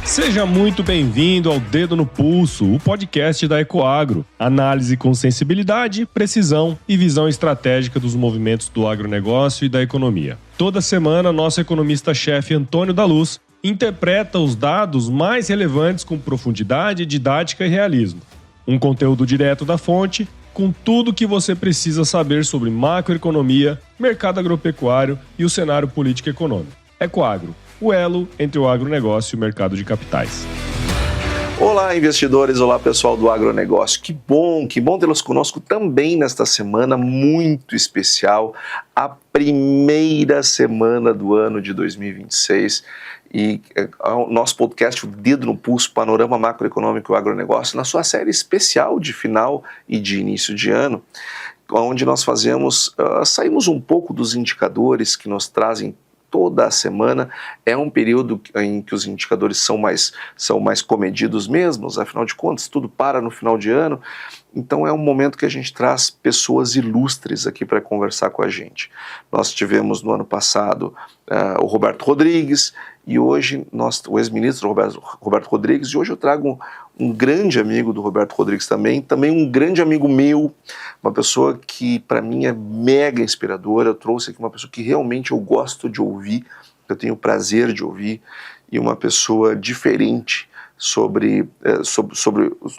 Seja muito bem-vindo ao Dedo no Pulso, o podcast da Ecoagro. Análise com sensibilidade, precisão e visão estratégica dos movimentos do agronegócio e da economia. Toda semana, nosso economista-chefe Antônio da Luz interpreta os dados mais relevantes com profundidade, didática e realismo. Um conteúdo direto da fonte, com tudo o que você precisa saber sobre macroeconomia, mercado agropecuário e o cenário político e econômico. Ecoagro, o elo entre o agronegócio e o mercado de capitais. Olá, investidores, olá pessoal do agronegócio. Que bom tê-los conosco também nesta semana muito especial, a primeira semana do ano de 2026. E o nosso podcast, o Dedo no Pulso, Panorama Macroeconômico e Agronegócio, na sua série especial de final e de início de ano, onde nós saímos um pouco dos indicadores que nos trazem toda a semana. É um período em que os indicadores são mais comedidos mesmos, afinal de contas tudo para no final de ano, então é um momento que a gente traz pessoas ilustres aqui para conversar com a gente. Nós tivemos no ano passado o Roberto Rodrigues, e hoje o ex-ministro Roberto Rodrigues, e hoje eu trago um grande amigo do Roberto Rodrigues também um grande amigo meu, uma pessoa que para mim é mega inspiradora. Eu trouxe aqui uma pessoa que realmente eu gosto de ouvir, eu tenho o prazer de ouvir, e uma pessoa diferente sobre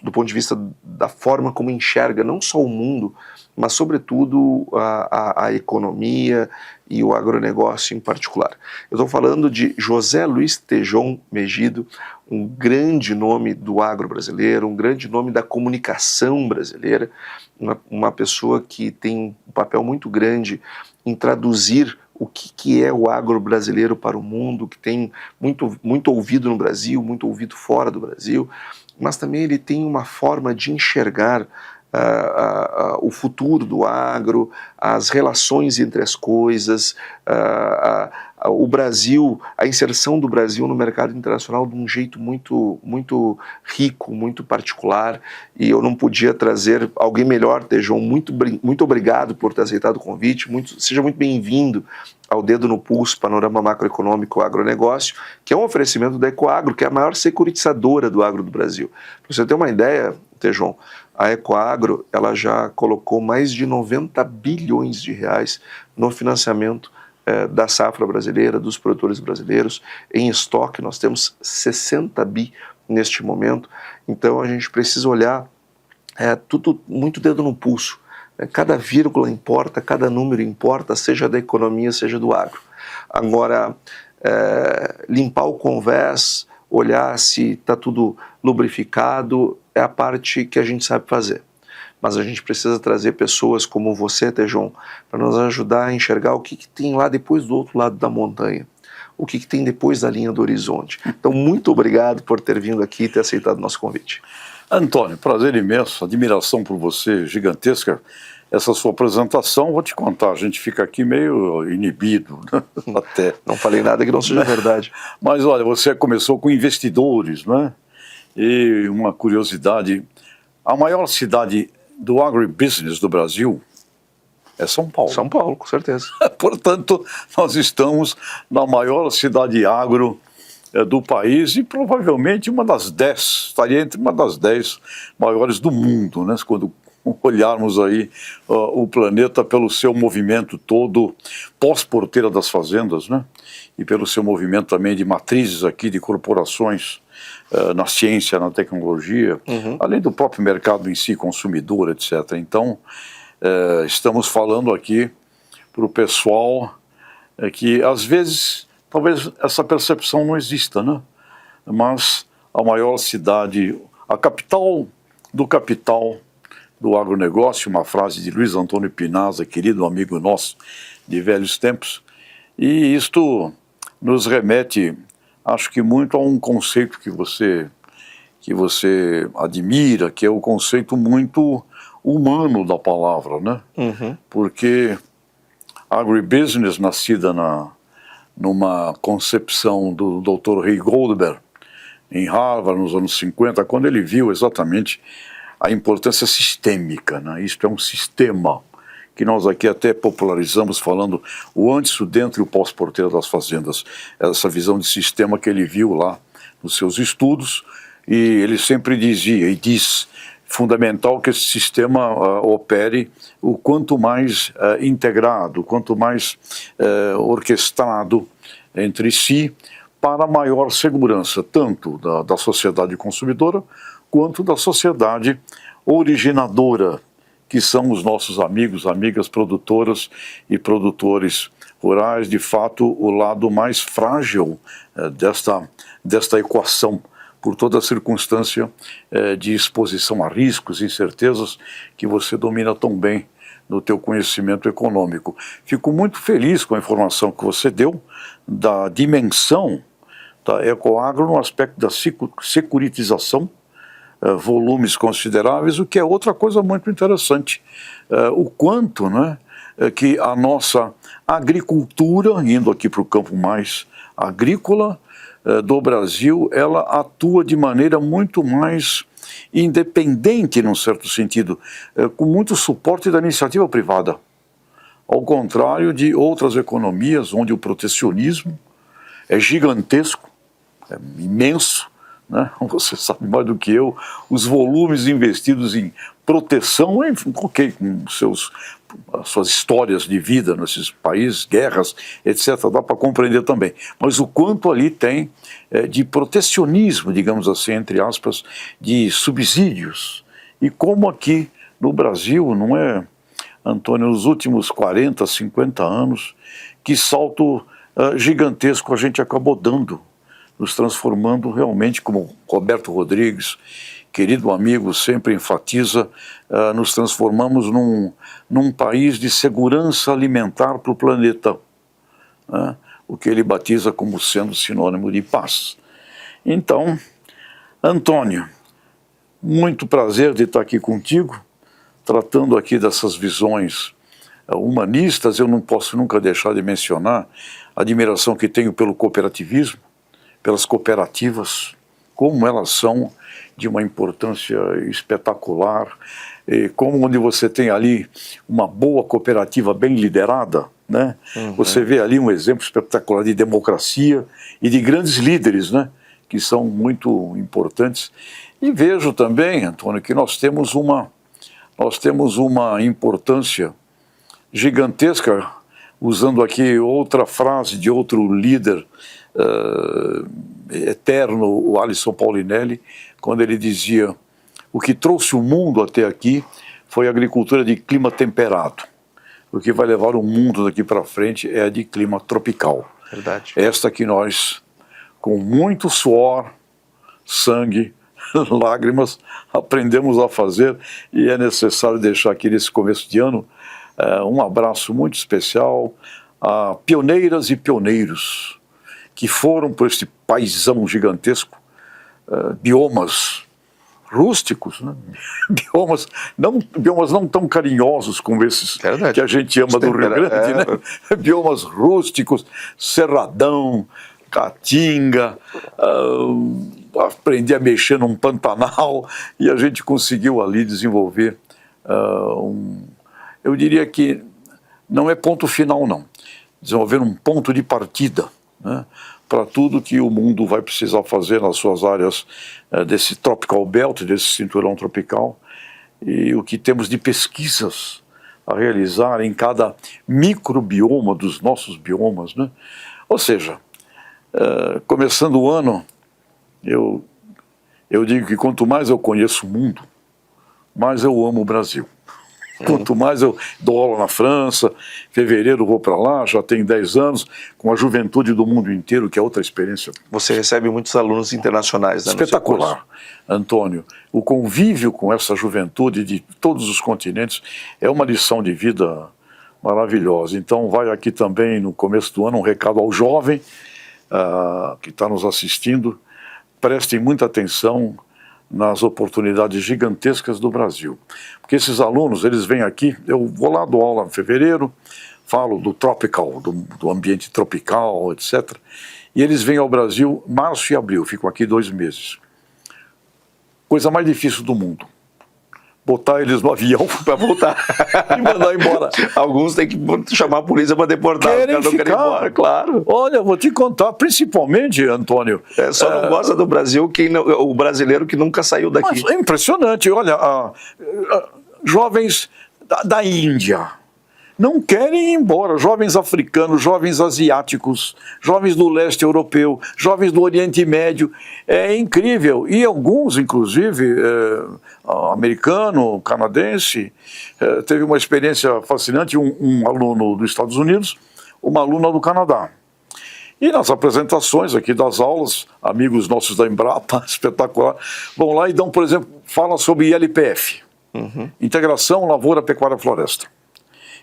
do ponto de vista da forma como enxerga não só o mundo, mas sobretudo a economia e o agronegócio em particular. Eu estou falando de José Luiz Tejon Megido, um grande nome do agro brasileiro, um grande nome da comunicação brasileira, uma pessoa que tem um papel muito grande em traduzir o que é o agro brasileiro para o mundo, que tem muito ouvido no Brasil, muito ouvido fora do Brasil, mas também ele tem uma forma de enxergar o futuro do agro, as relações entre as coisas, o Brasil, a inserção do Brasil no mercado internacional de um jeito muito rico, muito particular, e eu não podia trazer alguém melhor. Tejon, muito obrigado por ter aceitado o convite, seja muito bem-vindo ao Dedo no Pulso, Panorama Macroeconômico e Agronegócio, que é um oferecimento da Ecoagro, que é a maior securitizadora do agro do Brasil. Para você ter uma ideia, Tejon, a Ecoagro ela já colocou mais de 90 bilhões de reais no financiamento da safra brasileira, dos produtores brasileiros. Em estoque nós temos 60 bi neste momento, então a gente precisa olhar tudo muito dedo no pulso. Cada vírgula importa, cada número importa, seja da economia, seja do agro. Agora, limpar o convés, olhar se está tudo lubrificado, é a parte que a gente sabe fazer. Mas a gente precisa trazer pessoas como você, Tejon, para nos ajudar a enxergar o que tem lá depois do outro lado da montanha, o que tem depois da linha do horizonte. Então, muito obrigado por ter vindo aqui e ter aceitado o nosso convite. Antônio, prazer imenso, admiração por você gigantesca. Essa sua apresentação, vou te contar, a gente fica aqui meio inibido, né? Até. Não falei nada que não seja verdade. Mas olha, você começou com investidores, né? E uma curiosidade, a maior cidade do agribusiness do Brasil é São Paulo. São Paulo, com certeza. Portanto, nós estamos na maior cidade agro do país e provavelmente estaria entre uma das 10 maiores do mundo, né? Quando olharmos aí o planeta pelo seu movimento todo pós-porteira das fazendas, né? E pelo seu movimento também de matrizes aqui de corporações na ciência, na tecnologia, além do próprio mercado em si, consumidor, etc. Então, estamos falando aqui para o pessoal que às vezes talvez essa percepção não exista, né? Mas a maior cidade, a capital do agronegócio, uma frase de Luiz Antônio Pinaza, querido amigo nosso de velhos tempos, e isto nos remete, acho que muito a um conceito que você admira, que é o conceito muito humano da palavra, né? Porque agribusiness, nascida numa concepção do Dr. Ray Goldberg, em Harvard, nos anos 50, quando ele viu exatamente a importância sistêmica, né? Isto é um sistema que nós aqui até popularizamos falando o antes, o dentro e o pós-porteira das fazendas. Essa visão de sistema que ele viu lá nos seus estudos, e ele sempre dizia e diz, fundamental que esse sistema opere o quanto mais integrado, quanto mais orquestrado entre si, para maior segurança, tanto da sociedade consumidora, quanto da sociedade originadora, que são os nossos amigos, amigas produtoras e produtores rurais, de fato, o lado mais frágil desta equação, por toda a circunstância de exposição a riscos e incertezas que você domina tão bem no teu conhecimento econômico. Fico muito feliz com a informação que você deu da dimensão da Ecoagro no aspecto da securitização, volumes consideráveis, o que é outra coisa muito interessante. O quanto, né, que a nossa agricultura, indo aqui para o campo mais agrícola, do Brasil, ela atua de maneira muito mais independente, num certo sentido, com muito suporte da iniciativa privada. Ao contrário de outras economias, onde o protecionismo é gigantesco, é imenso, né? Você sabe mais do que eu, os volumes investidos em proteção, ok, com as suas histórias de vida nesses países, guerras, etc., dá para compreender também. Mas o quanto ali tem de protecionismo, digamos assim, entre aspas, de subsídios. E como aqui no Brasil, não é, Antônio, nos últimos 40, 50 anos, que salto gigantesco a gente acabou dando, nos transformando realmente, como Roberto Rodrigues, querido amigo, sempre enfatiza, nos transformamos num país de segurança alimentar para o planeta, né? O que ele batiza como sendo sinônimo de paz. Então, Antônio, muito prazer de estar aqui contigo, tratando aqui dessas visões humanistas. Eu não posso nunca deixar de mencionar a admiração que tenho pelo cooperativismo, pelas cooperativas, como elas são de uma importância espetacular, e como onde você tem ali uma boa cooperativa bem liderada, né? Uhum. Você vê ali um exemplo espetacular de democracia e de grandes líderes, né? Que são muito importantes. E vejo também, Antônio, que nós temos uma importância gigantesca, usando aqui outra frase de outro líder eterno, o Alisson Paulinelli, quando ele dizia: o que trouxe o mundo até aqui foi a agricultura de clima temperado. O que vai levar o mundo daqui para frente é a de clima tropical. Verdade. Esta que nós, com muito suor, sangue, lágrimas, aprendemos a fazer, e é necessário deixar aqui nesse começo de ano um abraço muito especial a pioneiras e pioneiros que foram por este paizão gigantesco, biomas rústicos, né? biomas não tão carinhosos como esses Verdade. Que a gente ama do Rio Grande, né? Biomas rústicos, cerradão, caatinga, aprendi a mexer num Pantanal, e a gente conseguiu ali desenvolver eu diria que não é ponto final não, desenvolver um ponto de partida, né, para tudo que o mundo vai precisar fazer nas suas áreas desse tropical belt, desse cinturão tropical, e o que temos de pesquisas a realizar em cada microbioma dos nossos biomas, né? Ou seja, começando o ano, eu digo que quanto mais eu conheço o mundo, mais eu amo o Brasil. Quanto mais eu dou aula na França, em fevereiro vou para lá, já tenho 10 anos, com a juventude do mundo inteiro, que é outra experiência. Você recebe muitos alunos internacionais, né? Espetacular, Antônio. O convívio com essa juventude de todos os continentes é uma lição de vida maravilhosa. Então vai aqui também, no começo do ano, um recado ao jovem que está nos assistindo. Prestem muita atenção nas oportunidades gigantescas do Brasil. Porque esses alunos, eles vêm aqui, eu vou lá, dou aula em fevereiro, falo do tropical, do ambiente tropical, etc. E eles vêm ao Brasil março e abril, ficam aqui 2 meses. Coisa mais difícil do mundo. botar eles no avião para voltar e mandar embora. Alguns têm que chamar a polícia para deportar. Querem ficar. Embora, claro. Olha, vou te contar, principalmente, Antônio. Só não gosta do Brasil o brasileiro que nunca saiu daqui. Mas é impressionante. Olha, jovens da Índia não querem ir embora. Jovens africanos, jovens asiáticos, jovens do leste europeu, jovens do Oriente Médio. É incrível. E alguns, inclusive, americano, canadense, teve uma experiência fascinante. Um aluno dos Estados Unidos, uma aluna do Canadá. E nas apresentações aqui das aulas, amigos nossos da Embrapa, espetacular, vão lá e dão, por exemplo, falam sobre ILPF, Integração Lavoura, Pecuária, Floresta.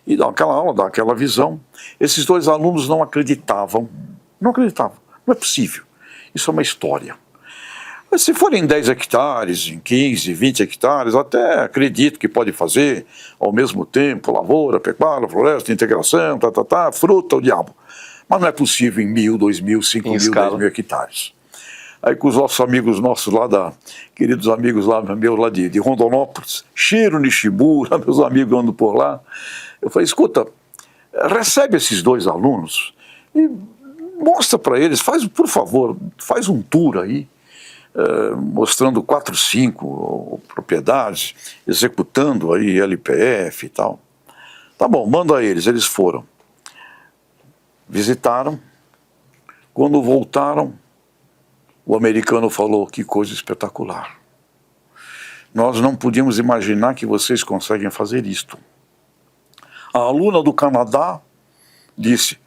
E dá aquela aula, dá aquela visão. Esses dois alunos não acreditavam. Não é possível. Isso é uma história. Mas se forem 10 hectares, em 15, 20 hectares, até acredito que pode fazer ao mesmo tempo lavoura, pecuária, floresta, integração, fruta, o diabo. Mas não é possível em 1.000, 2.000, 5.000, 10.000 hectares. Aí com os nossos amigos queridos amigos meus lá de Rondonópolis, Shiro Nishimura, meus amigos andam por lá, eu falei, escuta, recebe esses dois alunos e mostra para eles, por favor, faz um tour aí, mostrando 4, 5 propriedades, executando aí LPF e tal. Tá bom, manda eles foram. Visitaram, quando voltaram, o americano falou, que coisa espetacular. Nós não podíamos imaginar que vocês conseguem fazer isto. A aluna do Canadá disse,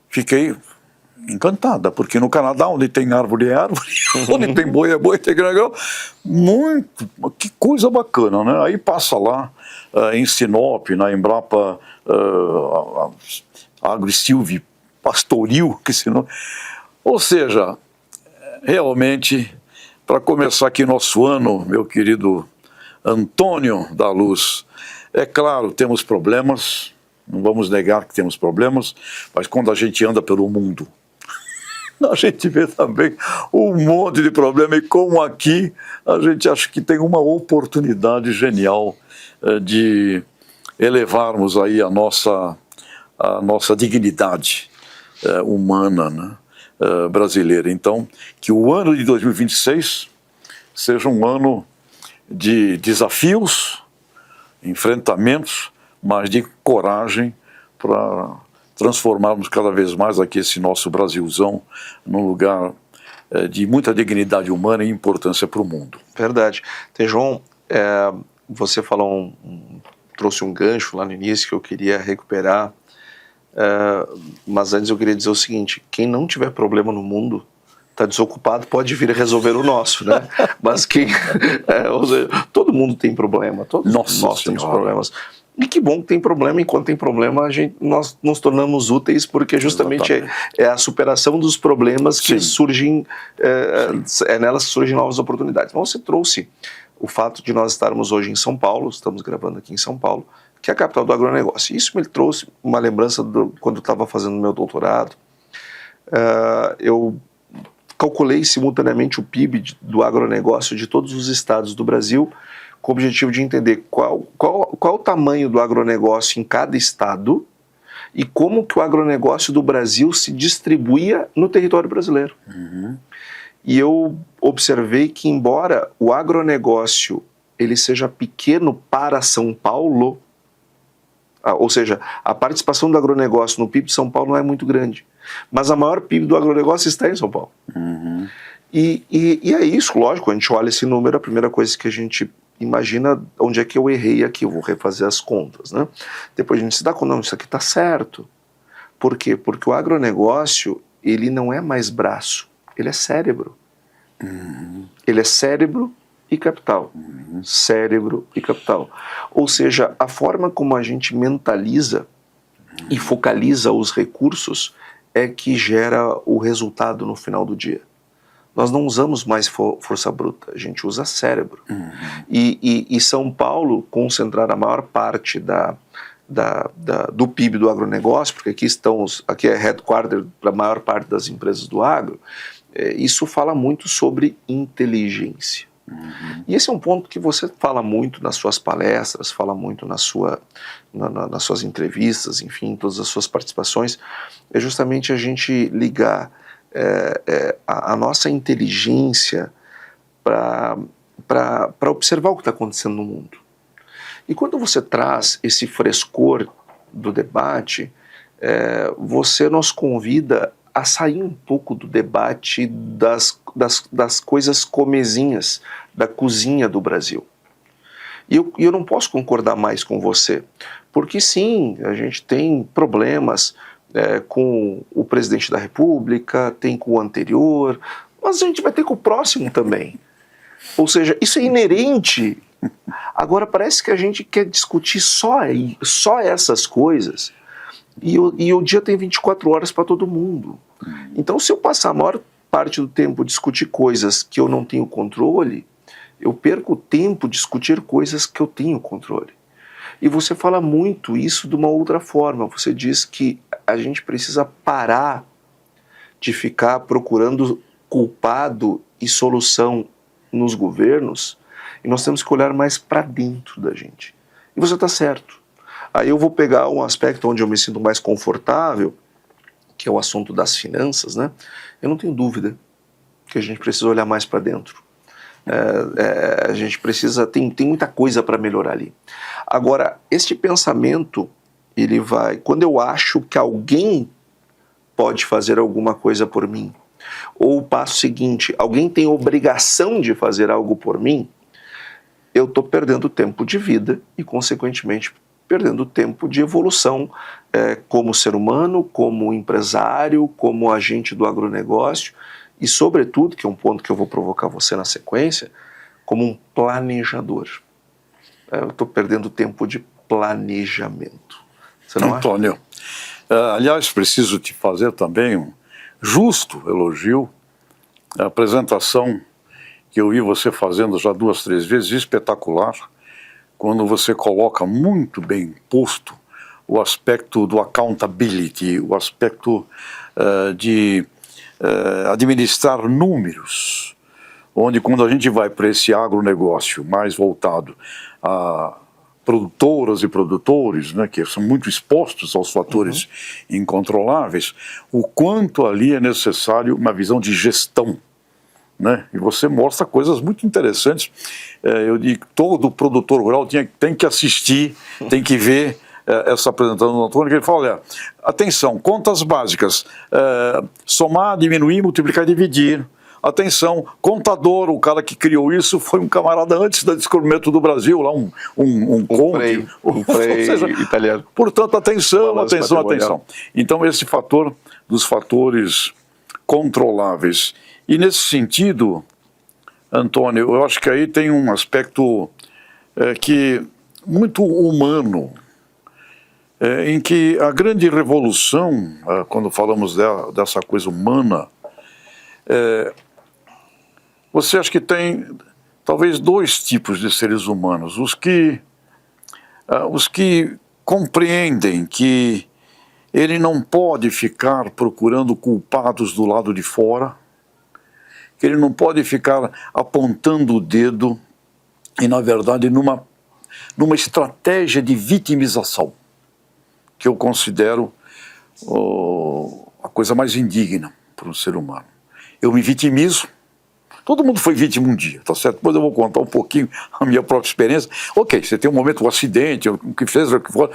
fiquei encantada, porque no Canadá, onde tem árvore é árvore, onde tem boi é boi, tem grangão, que coisa bacana, né? Aí passa lá, em Sinop, na Embrapa Agro Silvio Pastoril, ou seja, realmente, para começar aqui nosso ano, meu querido Antônio da Luz, é claro, temos problemas, não vamos negar que temos problemas, mas quando a gente anda pelo mundo, a gente vê também um monte de problema, e como aqui, a gente acha que tem uma oportunidade genial de elevarmos aí a nossa dignidade humana, né? Brasileira. Então, que o ano de 2026 seja um ano de desafios, enfrentamentos, mas de coragem para transformarmos cada vez mais aqui esse nosso Brasilzão num lugar de muita dignidade humana e importância para o mundo. Verdade. Tejon, você falou trouxe um gancho lá no início que eu queria recuperar. Mas antes eu queria dizer o seguinte, quem não tiver problema no mundo está desocupado, pode vir resolver o nosso, né? Mas ou seja, todo mundo tem problema, todos nós temos problemas. E que bom que tem problema, enquanto tem problema nós nos tornamos úteis, porque justamente é a superação dos problemas que surgem, nelas que surgem novas oportunidades. Então você trouxe o fato de nós estarmos hoje em São Paulo, estamos gravando aqui em São Paulo, que é a capital do agronegócio. Isso me trouxe uma lembrança quando eu estava fazendo meu doutorado. Eu calculei simultaneamente o PIB do agronegócio de todos os estados do Brasil, com o objetivo de entender qual o tamanho do agronegócio em cada estado e como que o agronegócio do Brasil se distribuía no território brasileiro. E eu observei que, embora o agronegócio ele seja pequeno para São Paulo, ou seja, a participação do agronegócio no PIB de São Paulo não é muito grande, mas a maior PIB do agronegócio está em São Paulo. E é isso, lógico, a gente olha esse número, a primeira coisa que a gente imagina, onde é que eu errei aqui, eu vou refazer as contas, né? Depois a gente se dá conta, não, isso aqui está certo. Por quê? Porque o agronegócio, ele não é mais braço, ele é cérebro. Ele é cérebro e capital. Cérebro e capital. Ou seja, a forma como a gente mentaliza e focaliza os recursos é que gera o resultado no final do dia. Nós não usamos mais força bruta, a gente usa cérebro. E São Paulo concentrar a maior parte do PIB do agronegócio, porque aqui é headquarter para a maior parte das empresas do agro, isso fala muito sobre inteligência. E esse é um ponto que você fala muito nas suas palestras, fala muito nas suas entrevistas, enfim, em todas as suas participações, é justamente a gente ligar a nossa inteligência para observar o que está acontecendo no mundo. E quando você traz esse frescor do debate, você nos convida a sair um pouco do debate das coisas comezinhas, da cozinha do Brasil. E eu não posso concordar mais com você, porque sim, a gente tem problemas com o presidente da República, tem com o anterior, mas a gente vai ter com o próximo também. Ou seja, isso é inerente. Agora parece que a gente quer discutir só essas coisas e o dia tem 24 horas para todo mundo. Então, se eu passar a maior parte do tempo discutir coisas que eu não tenho controle, eu perco o tempo de discutir coisas que eu tenho controle. E você fala muito isso de uma outra forma. Você diz que a gente precisa parar de ficar procurando culpado e solução nos governos, e nós temos que olhar mais para dentro da gente. E você está certo. Aí eu vou pegar um aspecto onde eu me sinto mais confortável, que é o assunto das finanças, né? Eu não tenho dúvida que a gente precisa olhar mais para dentro. A gente precisa, tem muita coisa para melhorar ali. Agora, este pensamento, ele vai, quando eu acho que alguém pode fazer alguma coisa por mim, ou o passo seguinte, alguém tem obrigação de fazer algo por mim, eu estou perdendo tempo de vida e, consequentemente, perdendo tempo de evolução como ser humano, como empresário, como agente do agronegócio e, sobretudo, que é um ponto que eu vou provocar você na sequência, como um planejador. Eu estou perdendo tempo de planejamento. Você não Antônio, aliás, preciso te fazer também um justo elogio. A apresentação que eu vi você fazendo já 2, 3 vezes, espetacular, quando você coloca muito bem posto o aspecto do accountability, o aspecto de administrar números, onde quando a gente vai para esse agronegócio mais voltado a produtoras e produtores, né, que são muito expostos aos fatores incontroláveis, o quanto ali é necessário uma visão de gestão, né? E você mostra coisas muito interessantes. Eu digo, todo produtor rural tem que assistir, tem que ver essa apresentação do Antônio, que ele fala, olha, atenção, contas básicas, somar, diminuir, multiplicar e dividir. Atenção, contador, o cara que criou isso foi um camarada antes do descobrimento do Brasil, lá um conde. Um frei italiano. Portanto, atenção. Então, esse fator dos fatores controláveis. E nesse sentido, Antônio, eu acho que aí tem um aspecto que muito humano, em que a grande revolução, quando falamos dessa coisa humana, você acha que tem talvez 2 tipos de seres humanos. Os que compreendem que ele não pode ficar procurando culpados do lado de fora, que ele não pode ficar apontando o dedo e, na verdade, numa estratégia de vitimização, que eu considero a coisa mais indigna para um ser humano. Eu me vitimizo. Todo mundo foi vítima um dia, tá certo? Depois eu vou contar um pouquinho a minha própria experiência. Ok, você tem um momento, um acidente, o que fez, o que for,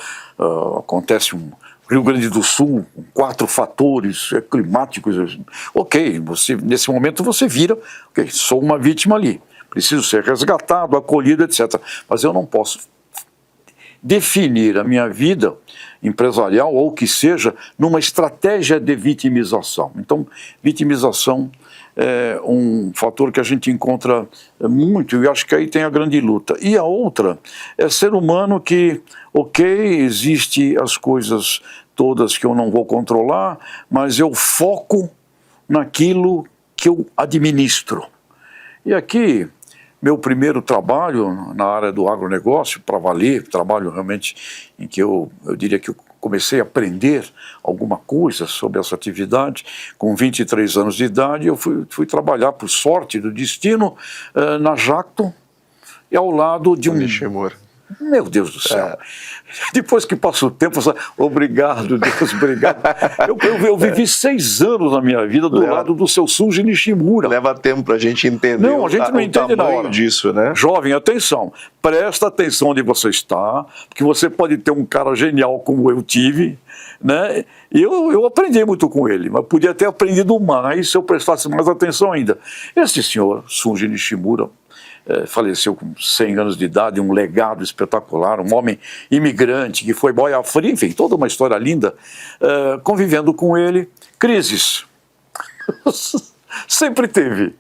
acontece um Rio Grande do Sul, 4 fatores climáticos. Ok, nesse momento você vira, ok, sou uma vítima ali, preciso ser resgatado, acolhido, etc. Mas eu não posso definir a minha vida empresarial, ou o que seja, numa estratégia de vitimização. Então, vitimização é um fator que a gente encontra muito, e acho que aí tem a grande luta. E a outra é ser humano que, ok, existe as coisas todas que eu não vou controlar, mas eu foco naquilo que eu administro. E aqui, meu primeiro trabalho na área do agronegócio, para valer, trabalho realmente em que eu diria que comecei a aprender alguma coisa sobre essa atividade. Com 23 anos de idade, eu fui trabalhar, por sorte do destino, na Jacto, e ao lado de um... Nishimura. Meu Deus do céu. Depois que passa o tempo, obrigado, Deus, obrigado. Eu vivi 6 anos na minha vida do lado do seu Suji Nishimura. Leva tempo para a gente entender. Não, a gente não entende na hora disso, né? Jovem, atenção. Presta atenção onde você está, porque você pode ter um cara genial como eu tive, né? E eu aprendi muito com ele, mas podia ter aprendido mais se eu prestasse mais atenção ainda. Esse senhor, Suji Nishimura, faleceu com 100 anos de idade, um legado espetacular, um homem imigrante que foi boia fria, enfim, toda uma história linda. Convivendo com ele, crises. Sempre teve.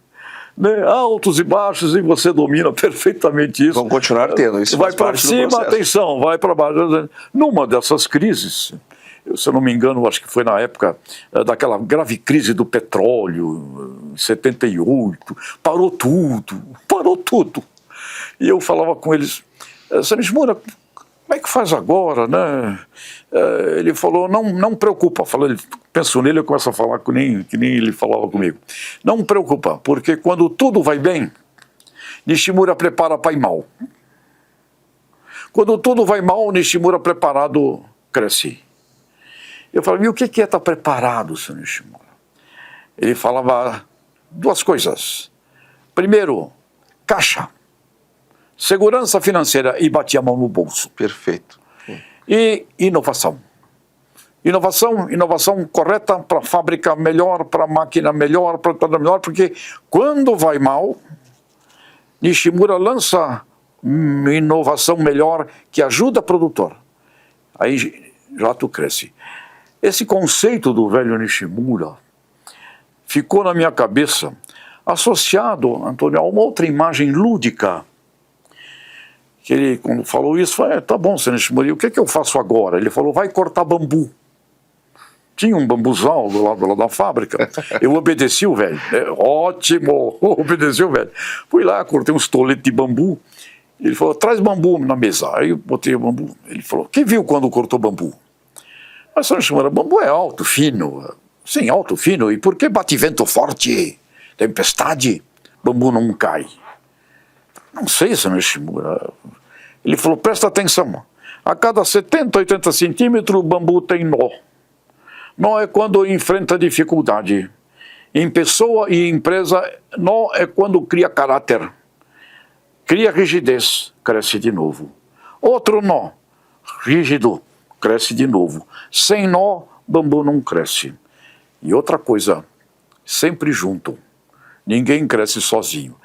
Né? Altos e baixos, e você domina perfeitamente isso. Vão continuar tendo isso. Vai para cima, atenção, vai para baixo. Numa dessas crises, se eu não me engano, acho que foi na época daquela grave crise do petróleo, em 78, parou tudo. E eu falava com eles, Sr. Nishimura, como é que faz agora, né? Ele falou, não preocupa. Penso nele, eu começo a falar que nem ele falava comigo. Não preocupa, porque quando tudo vai bem, Nishimura prepara para ir mal. Quando tudo vai mal, Nishimura preparado cresce. Eu falei, e o que é estar preparado, Sr. Nishimura? Ele falava 2 coisas. Primeiro, caixa, segurança financeira, e batia a mão no bolso. Perfeito. E inovação. Inovação correta para fábrica melhor, para máquina melhor, para tudo melhor, porque quando vai mal, Nishimura lança inovação melhor que ajuda o produtor. Aí já tu cresce. Esse conceito do velho Nishimura ficou na minha cabeça associado, Antônio, a uma outra imagem lúdica. Que ele, quando falou isso, falou, tá bom, Sr. Nishimura, e o que eu faço agora? Ele falou, vai cortar bambu. Tinha um bambuzal do lado da fábrica. Eu obedeci o velho. Ótimo, obedeci o velho. Fui lá, cortei uns toletes de bambu. Ele falou, traz bambu na mesa. Aí eu botei o bambu. Ele falou, quem viu quando cortou bambu? Mas, Sr. Nishimura, bambu é alto, fino. Sim, alto, fino. E por que bate vento forte, tempestade, bambu não cai? Não sei, Sr. Nishimura. Ele falou, presta atenção. A cada 70, 80 centímetros, o bambu tem nó. Nó é quando enfrenta dificuldade. Em pessoa e empresa, nó é quando cria caráter. Cria rigidez, cresce de novo. Outro nó, rígido, cresce de novo. Sem nó, bambu não cresce. E outra coisa, sempre junto. Ninguém cresce sozinho.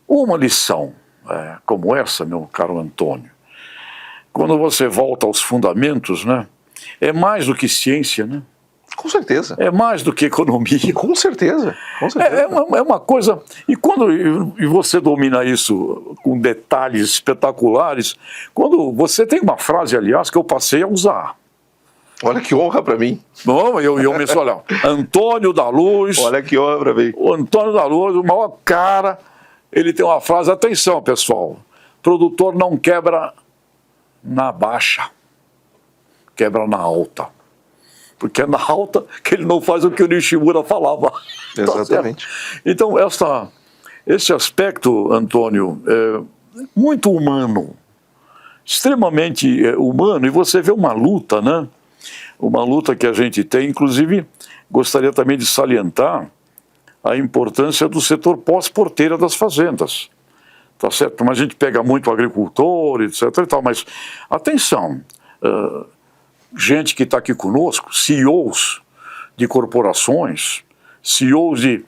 Uma lição como essa, meu caro Antônio, quando você volta aos fundamentos, né, é mais do que ciência, né? Com certeza. É mais do que economia. Com certeza. É uma coisa... E quando você domina isso com detalhes espetaculares, quando você tem uma frase, aliás, que eu passei a usar. Olha que honra para mim. Não, eu me olha, Antônio da Luz. Olha que honra para mim. O Antônio da Luz, o maior cara, ele tem uma frase, atenção, pessoal, produtor não quebra na baixa, quebra na alta. Porque é na alta que ele não faz o que o Nishimura falava. Exatamente. Tá, então, esse aspecto, Antônio, é muito humano, extremamente humano, e você vê uma luta, né? Uma luta que a gente tem, inclusive, gostaria também de salientar a importância do setor pós-porteira das fazendas. Tá certo? Mas a gente pega muito o agricultor, etc. e tal, mas atenção, gente que está aqui conosco, CEOs de corporações, CEOs de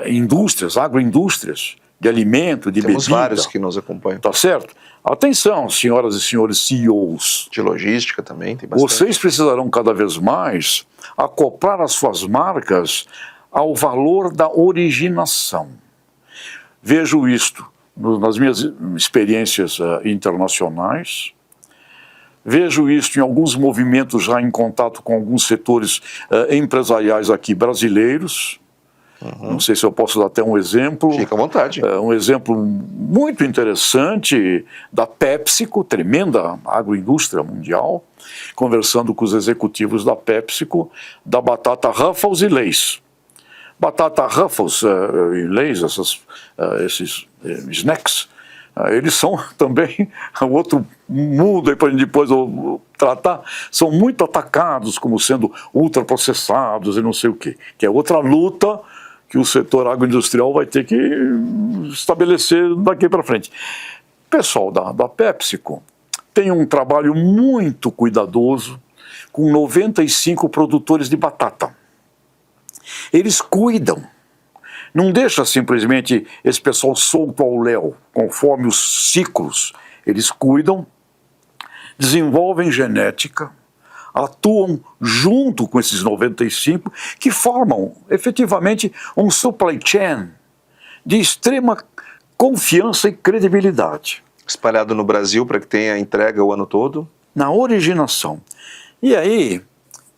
indústrias, agroindústrias, de alimento, de Temos bebida. vários que nos acompanham. Tá certo? Atenção, senhoras e senhores CEOs. De logística também, tem bastante. Vocês precisarão cada vez mais acoplar as suas marcas ao valor da originação. Vejo isto nas minhas experiências internacionais, vejo isso em alguns movimentos já em contato com alguns setores empresariais aqui brasileiros, Não sei se eu posso dar até um exemplo. Fica à vontade. Um exemplo muito interessante da PepsiCo, tremenda agroindústria mundial, conversando com os executivos da PepsiCo, da batata Ruffles e Lay's. Batata Ruffles e Lay's, esses snacks, eles são também outro mundo, aí para depois eu tratar, são muito atacados como sendo ultraprocessados e não sei o quê, que é outra luta que o setor agroindustrial vai ter que estabelecer daqui para frente. O pessoal da PepsiCo tem um trabalho muito cuidadoso com 95 produtores de batata. Eles cuidam. Não deixa simplesmente esse pessoal solto ao léu, conforme os ciclos. Eles cuidam, desenvolvem genética, atuam junto com esses 95 que formam efetivamente um supply chain de extrema confiança e credibilidade. Espalhado no Brasil para que tenha entrega o ano todo? Na originação. E aí,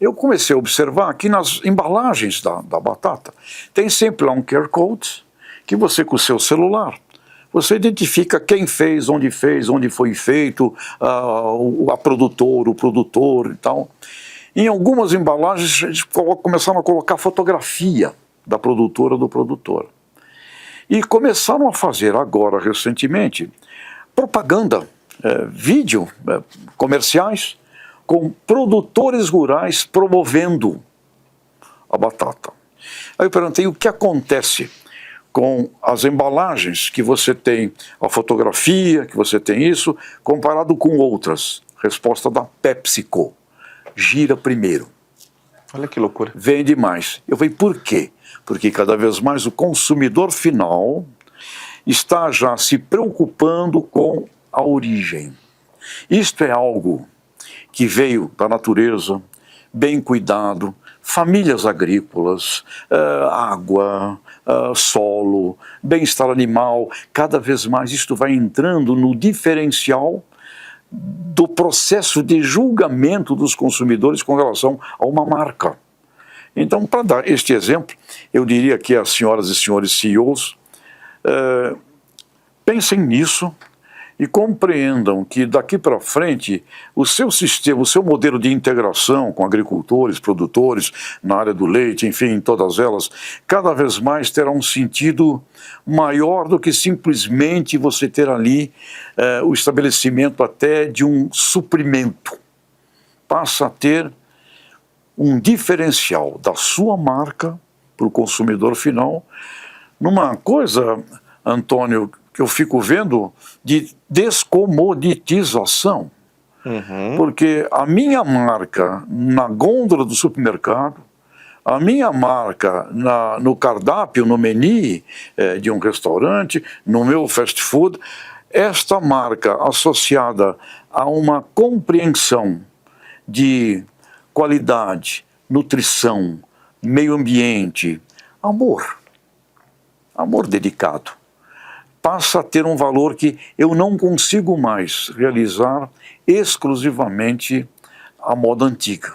eu comecei a observar que nas embalagens da batata tem sempre lá um QR Code que você, com o seu celular, você identifica quem fez, onde foi feito, a produtor, o produtor e tal. Em algumas embalagens, eles começaram a colocar fotografia da produtora ou do produtor. E começaram a fazer agora, recentemente, propaganda, vídeo, comerciais, com produtores rurais promovendo a batata. Aí eu perguntei o que acontece com as embalagens que você tem, a fotografia, que você tem isso, comparado com outras. Resposta da PepsiCo: gira primeiro. Olha que loucura. Vende mais. Eu falei, por quê? Porque cada vez mais o consumidor final está já se preocupando com a origem. Isto é algo que veio da natureza, bem cuidado, famílias agrícolas, água, solo, bem-estar animal. Cada vez mais isto vai entrando no diferencial do processo de julgamento dos consumidores com relação a uma marca. Então, para dar este exemplo, eu diria que as senhoras e senhores CEOs pensem nisso e compreendam que daqui para frente o seu sistema, o seu modelo de integração com agricultores, produtores, na área do leite, enfim, todas elas, cada vez mais terá um sentido maior do que simplesmente você ter ali o estabelecimento até de um suprimento. Passa a ter um diferencial da sua marca para o consumidor final, numa coisa, Antônio, que eu fico vendo de descomoditização. Porque a minha marca na gôndola do supermercado, a minha marca no cardápio, no menu de um restaurante, no meu fast food, esta marca associada a uma compreensão de qualidade, nutrição, meio ambiente, amor dedicado, passa a ter um valor que eu não consigo mais realizar exclusivamente à moda antiga.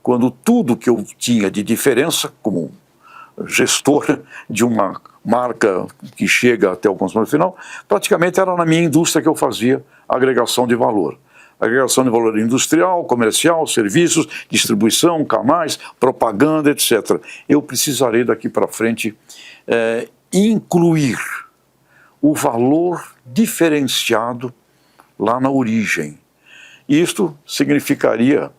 Quando tudo que eu tinha de diferença, como gestor de uma marca que chega até o consumidor final, praticamente era na minha indústria que eu fazia agregação de valor. Agregação de valor industrial, comercial, serviços, distribuição, canais, propaganda, etc. Eu precisarei daqui para frente incluir o valor diferenciado lá na origem. Isto significaria,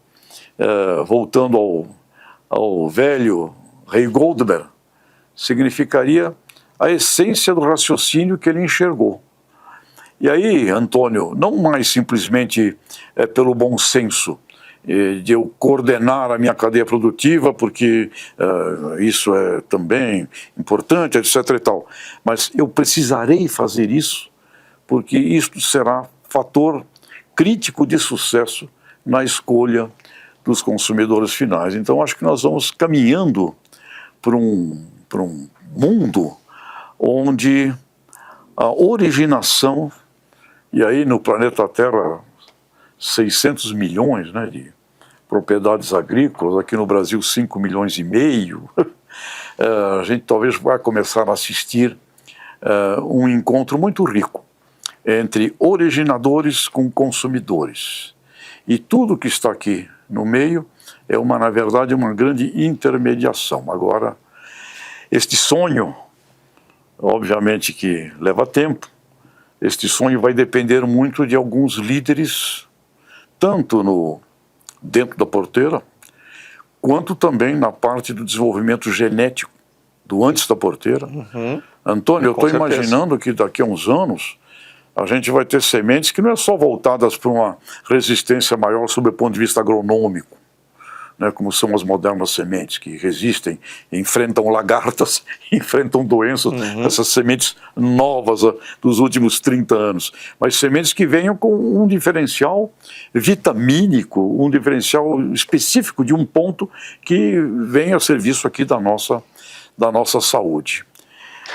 voltando ao velho Ray Goldberg, significaria a essência do raciocínio que ele enxergou. E aí, Antônio, não mais simplesmente pelo bom senso de eu coordenar a minha cadeia produtiva, porque isso é também importante, etc. e tal, mas eu precisarei fazer isso, porque isto será fator crítico de sucesso na escolha dos consumidores finais. Então, acho que nós vamos caminhando para um mundo onde a originação, e aí no planeta Terra 600 milhões, né, de propriedades agrícolas, aqui no Brasil 5,5 milhões, a gente talvez vai começar a assistir um encontro muito rico entre originadores com consumidores. E tudo que está aqui no meio é, na verdade, uma grande intermediação. Agora, este sonho, obviamente que leva tempo, este sonho vai depender muito de alguns líderes, tanto dentro da porteira, quanto também na parte do desenvolvimento genético, do antes da porteira. Antônio, eu estou imaginando que daqui a uns anos a gente vai ter sementes que não é só voltadas para uma resistência maior sob o ponto de vista agronômico, né, como são as modernas sementes, que resistem, enfrentam lagartas, enfrentam doenças, essas sementes novas dos últimos 30 anos, mas sementes que venham com um diferencial vitamínico, um diferencial específico de um ponto que venha a serviço aqui da nossa saúde.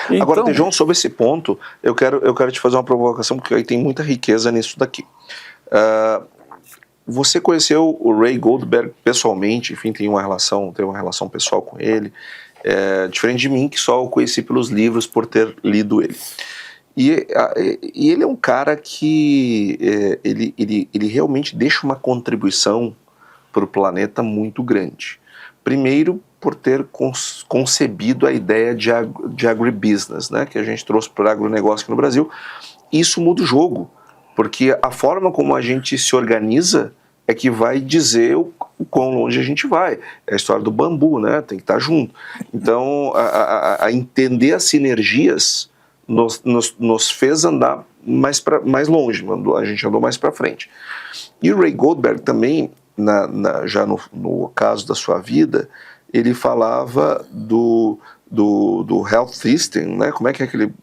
Então, agora, Tejon, sobre esse ponto, eu quero te fazer uma provocação, porque aí tem muita riqueza nisso daqui. Você conheceu o Ray Goldberg pessoalmente, enfim, tem uma relação pessoal com ele, diferente de mim, que só o conheci pelos livros, por ter lido ele. E ele é um cara que ele realmente deixa uma contribuição para o planeta muito grande. Primeiro, por ter concebido a ideia de agribusiness, né, que a gente trouxe para o agronegócio aqui no Brasil. Isso muda o jogo, porque a forma como a gente se organiza é que vai dizer o quão longe a gente vai. É a história do bambu, né, tem que estar junto. Então, a entender as sinergias nos fez andar mais longe, a gente andou mais para frente. E o Ray Goldberg também, já no caso da sua vida, ele falava do health system, né? Como é que é aquele...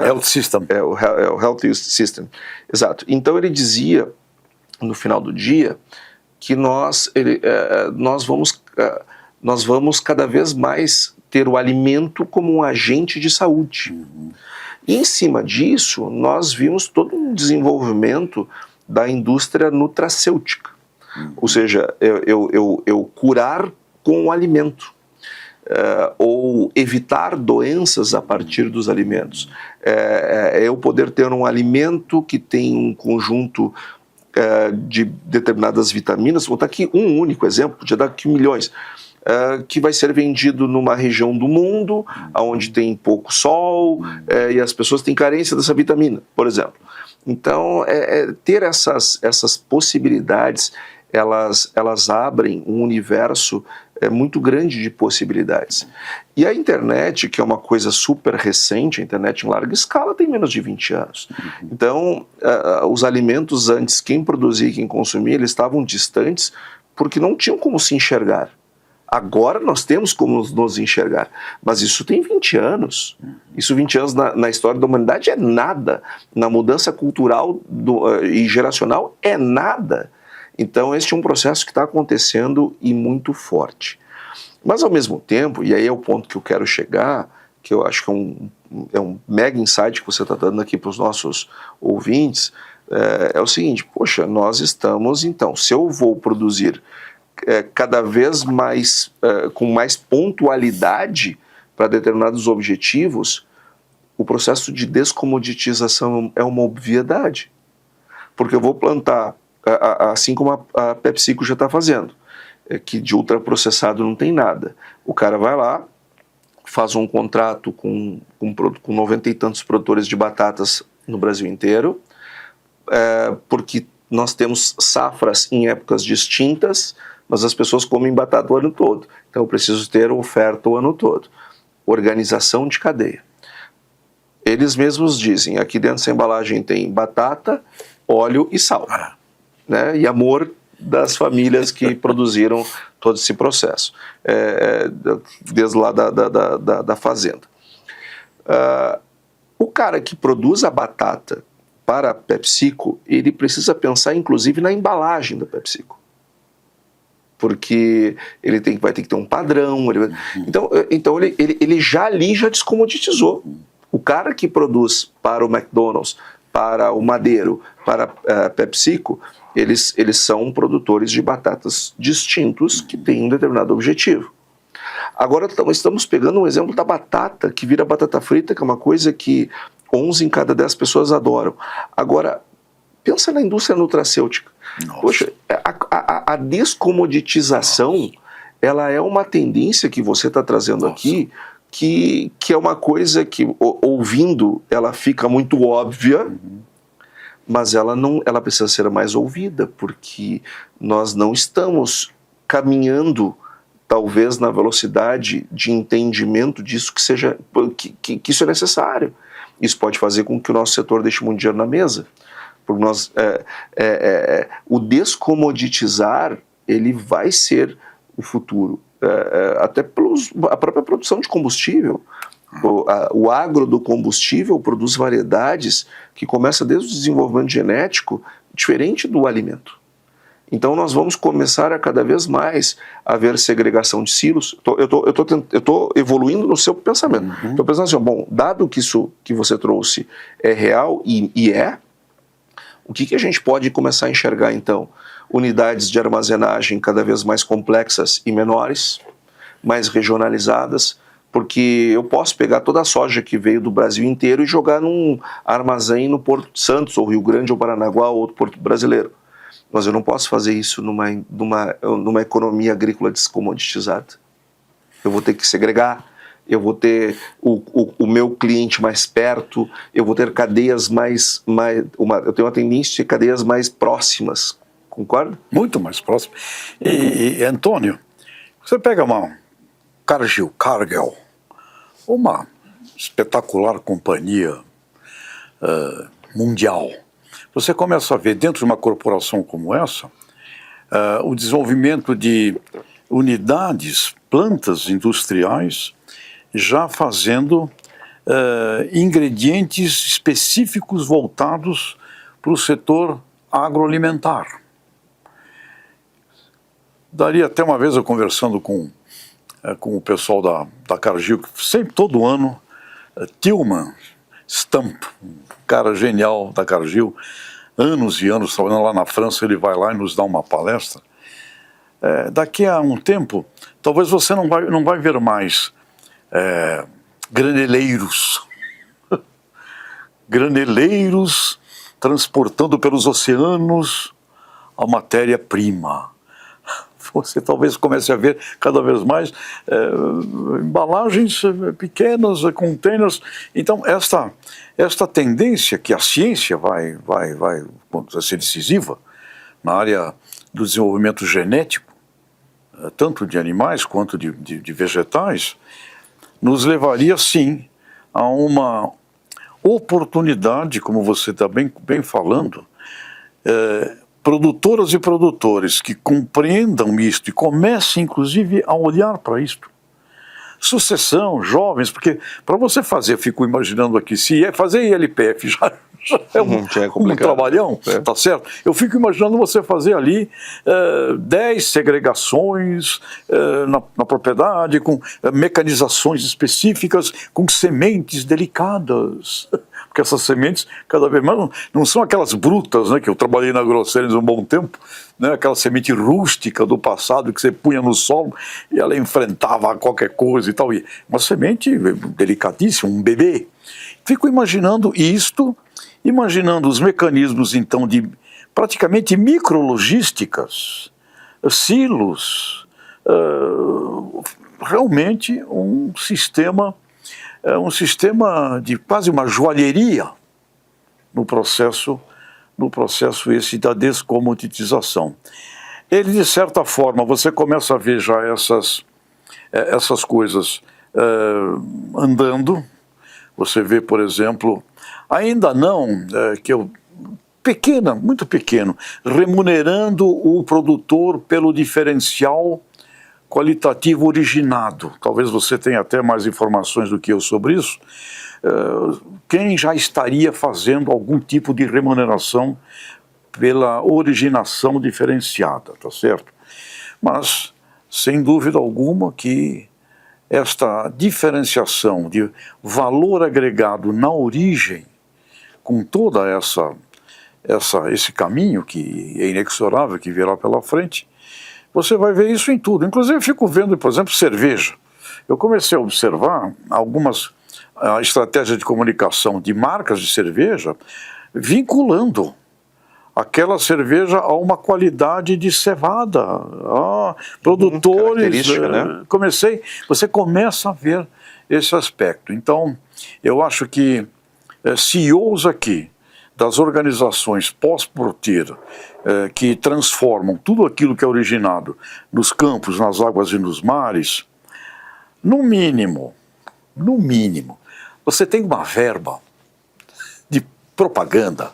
health system. O health system, exato. Então ele dizia, no final do dia, que nós vamos cada vez mais ter o alimento como um agente de saúde. E em cima disso, nós vimos todo um desenvolvimento da indústria nutracêutica. Ou seja, eu curar com o alimento, ou evitar doenças a partir dos alimentos. Eu poder ter um alimento que tem um conjunto de determinadas vitaminas, vou dar aqui um único exemplo, podia dar aqui milhões, que vai ser vendido numa região do mundo onde tem pouco sol e as pessoas têm carência dessa vitamina, por exemplo. Então, ter essas possibilidades, elas abrem um universo muito grande de possibilidades. E a internet, que é uma coisa super recente, a internet em larga escala tem menos de 20 anos. Então, os alimentos antes, quem produzia e quem consumia, eles estavam distantes porque não tinham como se enxergar. Agora nós temos como nos enxergar, mas isso tem 20 anos. Isso 20 anos na história da humanidade é nada. Na mudança cultural e geracional é nada. Então este é um processo que está acontecendo e muito forte. Mas ao mesmo tempo, e aí é o ponto que eu quero chegar, que eu acho que é um mega insight que você está dando aqui para os nossos ouvintes, é o seguinte: poxa, nós estamos, então, se eu vou produzir cada vez mais, com mais pontualidade para determinados objetivos, o processo de descomoditização é uma obviedade. Porque eu vou plantar, assim como a PepsiCo já está fazendo, que de ultraprocessado não tem nada. O cara vai lá, faz um contrato com 90 e tantos produtores de batatas no Brasil inteiro, porque nós temos safras em épocas distintas, mas as pessoas comem batata o ano todo. Então eu preciso ter oferta o ano todo. Organização de cadeia. Eles mesmos dizem, aqui dentro dessa embalagem tem batata, óleo e sal, né? E amor das famílias que produziram todo esse processo, desde lá da fazenda. O cara que produz a batata para a PepsiCo, ele precisa pensar inclusive na embalagem da PepsiCo, porque ele vai ter que ter um padrão. Então ele já descomoditizou. O cara que produz para o McDonald's, para o Madeiro, para a PepsiCo, eles são produtores de batatas distintos que têm um determinado objetivo. Agora estamos pegando um exemplo da batata, que vira batata frita, que é uma coisa que 11 em cada 10 pessoas adoram. Agora, pensa na indústria nutracêutica. Nossa. Poxa, a descomoditização, ela é uma tendência que você está trazendo aqui, que é uma coisa que, ouvindo, ela fica muito óbvia, mas ela precisa ser mais ouvida, porque nós não estamos caminhando, talvez, na velocidade de entendimento disso que isso é necessário. Isso pode fazer com que o nosso setor deixe muito dinheiro na mesa. Porque o descomoditizar, ele vai ser o futuro. Até a própria produção de combustível. O agro do combustível produz variedades que começa desde o desenvolvimento genético, diferente do alimento. Então nós vamos começar a cada vez mais a ver segregação de silos. Eu estou evoluindo no seu pensamento. Estou pensando assim, bom, dado que isso que você trouxe é real e o que a gente pode começar a enxergar então? Unidades de armazenagem cada vez mais complexas e menores, mais regionalizadas, porque eu posso pegar toda a soja que veio do Brasil inteiro e jogar num armazém no Porto de Santos, ou Rio Grande, ou Paranaguá, ou outro porto brasileiro. Mas eu não posso fazer isso numa economia agrícola descomoditizada. Eu vou ter que segregar, eu vou ter o meu cliente mais perto, eu vou ter cadeias eu tenho uma tendência de cadeias mais próximas, concorda? Muito mais próximas. E Antônio, você pega uma Cargill, uma espetacular companhia mundial. Você começa a ver dentro de uma corporação como essa o desenvolvimento de unidades, plantas industriais já fazendo ingredientes específicos voltados para o setor agroalimentar. Daria até uma vez eu conversando com o pessoal da Cargill, que sempre, todo ano, Tillman Stamp, um cara genial da Cargill, anos e anos trabalhando lá na França, ele vai lá e nos dá uma palestra. Daqui a um tempo, talvez você não vai ver mais graneleiros transportando pelos oceanos a matéria-prima. Você talvez comece a ver cada vez mais embalagens pequenas, containers. Então, esta tendência que a ciência vai ser decisiva na área do desenvolvimento genético, tanto de animais quanto de vegetais, nos levaria, sim, a uma oportunidade, como você está bem falando, produtoras e produtores que compreendam isto e comecem, inclusive, a olhar para isto. Sucessão, jovens, porque para você fazer, eu fico imaginando aqui, se fazer ILPF já é um trabalhão, tá certo? Eu fico imaginando você fazer ali 10 segregações na propriedade, com mecanizações específicas, com sementes delicadas. Porque essas sementes, cada vez mais, não são aquelas brutas, né, que eu trabalhei na Grosseries um bom tempo, né, aquela semente rústica do passado que você punha no solo e ela enfrentava qualquer coisa e tal. Uma semente delicadíssima, um bebê. Fico imaginando isto, imaginando os mecanismos, então, de praticamente micrologísticas, silos, realmente um sistema de quase uma joalheria no processo esse da descomoditização. Ele, de certa forma, você começa a ver já essas coisas andando. Você vê, por exemplo, ainda não, muito pequeno, remunerando o produtor pelo diferencial qualitativo originado. Talvez você tenha até mais informações do que eu sobre isso. Quem já estaria fazendo algum tipo de remuneração pela originação diferenciada, tá certo? Mas, sem dúvida alguma, que esta diferenciação de valor agregado na origem, com toda esse caminho que é inexorável, que virá pela frente, você vai ver isso em tudo. Inclusive, eu fico vendo, por exemplo, cerveja. eu comecei a observar algumas estratégias de comunicação de marcas de cerveja vinculando aquela cerveja a uma qualidade de cevada. Produtores, né? Você começa a ver esse aspecto. Então, eu acho que CEOs aqui das organizações pós-porteira que transformam tudo aquilo que é originado nos campos, nas águas e nos mares, no mínimo, você tem uma verba de propaganda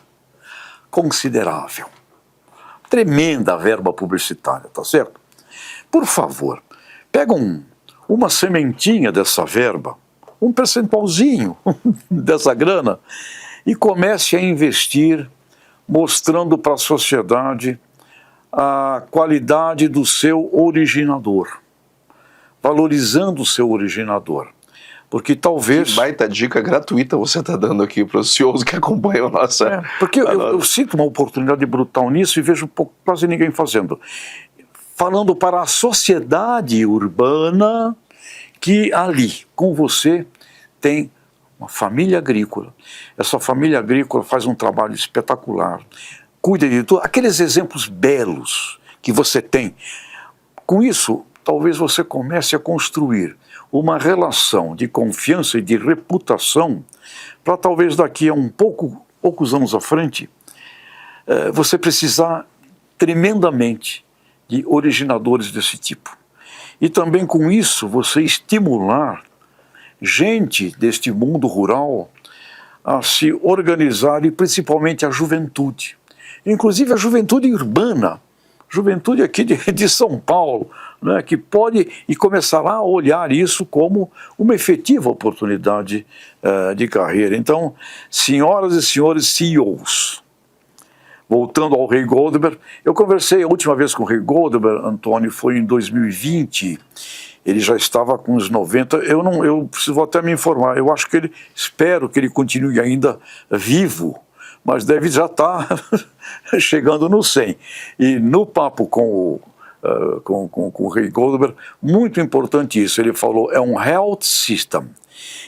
considerável. Tremenda verba publicitária, tá certo? Por favor, pega uma sementinha dessa verba, um percentualzinho dessa grana, e comece a investir mostrando para a sociedade a qualidade do seu originador, valorizando o seu originador. Porque talvez... Que baita dica gratuita você está dando aqui para os CEOs que acompanham a nossa... Porque eu sinto uma oportunidade brutal nisso e vejo quase ninguém fazendo. Falando para a sociedade urbana que ali, com você, tem uma família agrícola. Essa família agrícola faz um trabalho espetacular. Cuida de tudo. Aqueles exemplos belos que você tem. Com isso, talvez você comece a construir uma relação de confiança e de reputação para talvez daqui a poucos anos à frente você precisar tremendamente de originadores desse tipo. E também com isso você estimular gente deste mundo rural a se organizar e principalmente a juventude. Inclusive a juventude urbana, juventude aqui de São Paulo, né, que pode e começará a olhar isso como uma efetiva oportunidade de carreira. Então, senhoras e senhores CEOs, voltando ao Ray Goldberg, eu conversei a última vez com o Ray Goldberg, Antônio, foi em 2020, ele já estava com uns 90, eu preciso até me informar, espero que ele continue ainda vivo, mas deve já estar chegando no 100. E no papo com o Ray Goldberg, muito importante isso, ele falou, é um health system.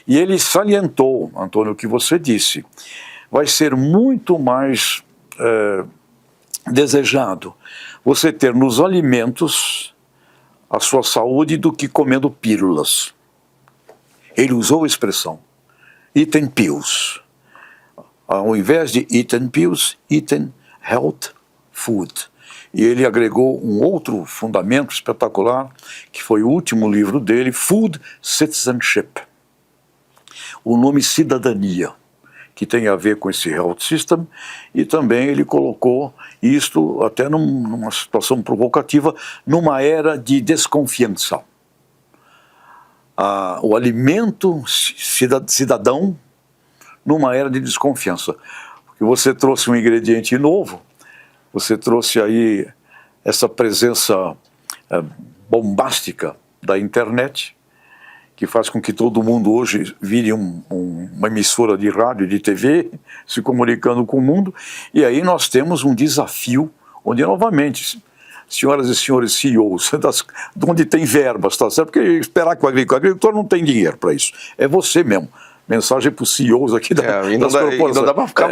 E ele salientou, Antônio, o que você disse, vai ser muito mais desejado você ter nos alimentos a sua saúde do que comendo pílulas. Ele usou a expressão, eating pills. Ao invés de eating pills, eating health food. E ele agregou um outro fundamento espetacular, que foi o último livro dele, Food Citizenship. O nome Cidadania, que tem a ver com esse health system, e também ele colocou isto até numa situação provocativa, numa era de desconfiança. O alimento cidadão numa era de desconfiança. Porque você trouxe um ingrediente novo, você trouxe aí essa presença bombástica da internet, que faz com que todo mundo hoje vire uma emissora de rádio e de TV, se comunicando com o mundo, e aí nós temos um desafio, onde novamente, senhoras e senhores CEOs, de onde tem verbas, tá certo? Porque esperar que o agricultor não tem dinheiro para isso, é você mesmo. Mensagem para os CEOs aqui das corporações. E não dá para ficar,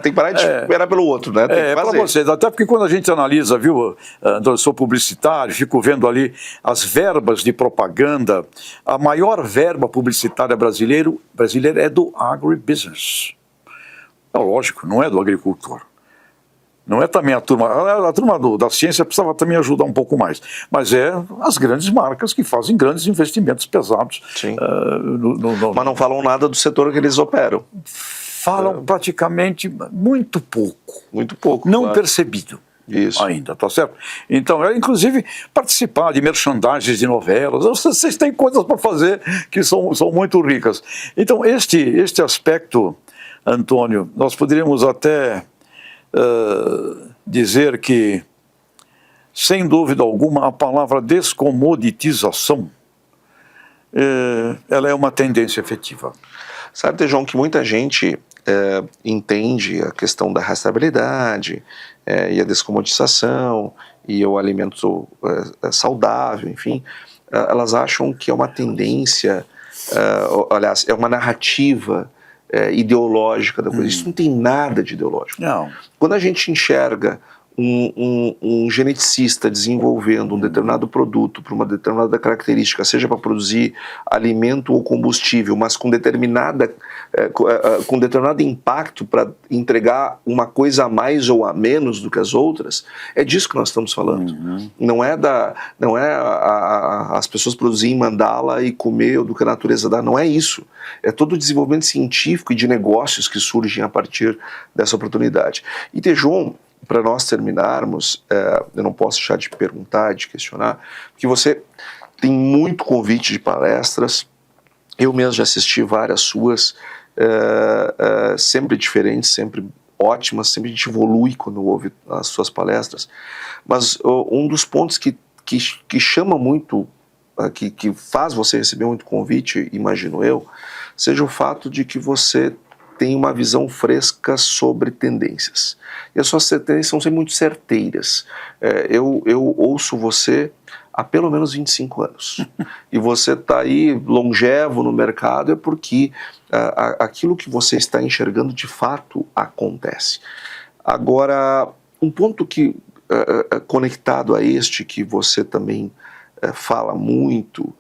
tem que parar de esperar pelo outro, né? É para vocês, até porque quando a gente analisa, viu, eu sou publicitário, fico vendo ali as verbas de propaganda, a maior verba publicitária brasileira é do agribusiness. É lógico, não é do agricultor. Não é também a turma da ciência precisava também ajudar um pouco mais, mas é as grandes marcas que fazem grandes investimentos pesados. Sim. Mas não falam nada do setor que eles operam. Falam praticamente muito pouco. Muito pouco. Não percebido. Isso. Ainda, tá certo? Então, inclusive, participar de merchandising de novelas, vocês têm coisas para fazer que são muito ricas. Então, este aspecto, Antônio, nós poderíamos até dizer que, sem dúvida alguma, a palavra descomoditização ela é uma tendência efetiva. Sabe, Tejão, que muita gente entende a questão da rastreabilidade e a descomoditização e o alimento saudável, enfim, elas acham que é uma tendência, aliás, é uma narrativa ideológica da coisa. Isso não tem nada de ideológico. Não. Quando a gente enxerga um geneticista desenvolvendo um determinado produto para uma determinada característica, seja para produzir alimento ou combustível, mas com determinado impacto para entregar uma coisa a mais ou a menos do que as outras, é disso que nós estamos falando. Uhum. Não é as pessoas produzirem mandala e comer do que a natureza dá, não é isso. É todo o desenvolvimento científico e de negócios que surgem a partir dessa oportunidade. E Tejon, para nós terminarmos, eu não posso deixar de perguntar, de questionar, porque você tem muito convite de palestras, eu mesmo já assisti várias suas, sempre diferentes, sempre ótimas, sempre a gente evolui quando ouve as suas palestras, mas um dos pontos que chama muito, que faz você receber muito convite, imagino eu, seja o fato de que você tem uma visão fresca sobre tendências. E as suas tendências são sempre muito certeiras. Eu ouço você há pelo menos 25 anos. E você está aí longevo no mercado é porque aquilo que você está enxergando de fato acontece. Agora, um ponto que conectado a este que você também fala muito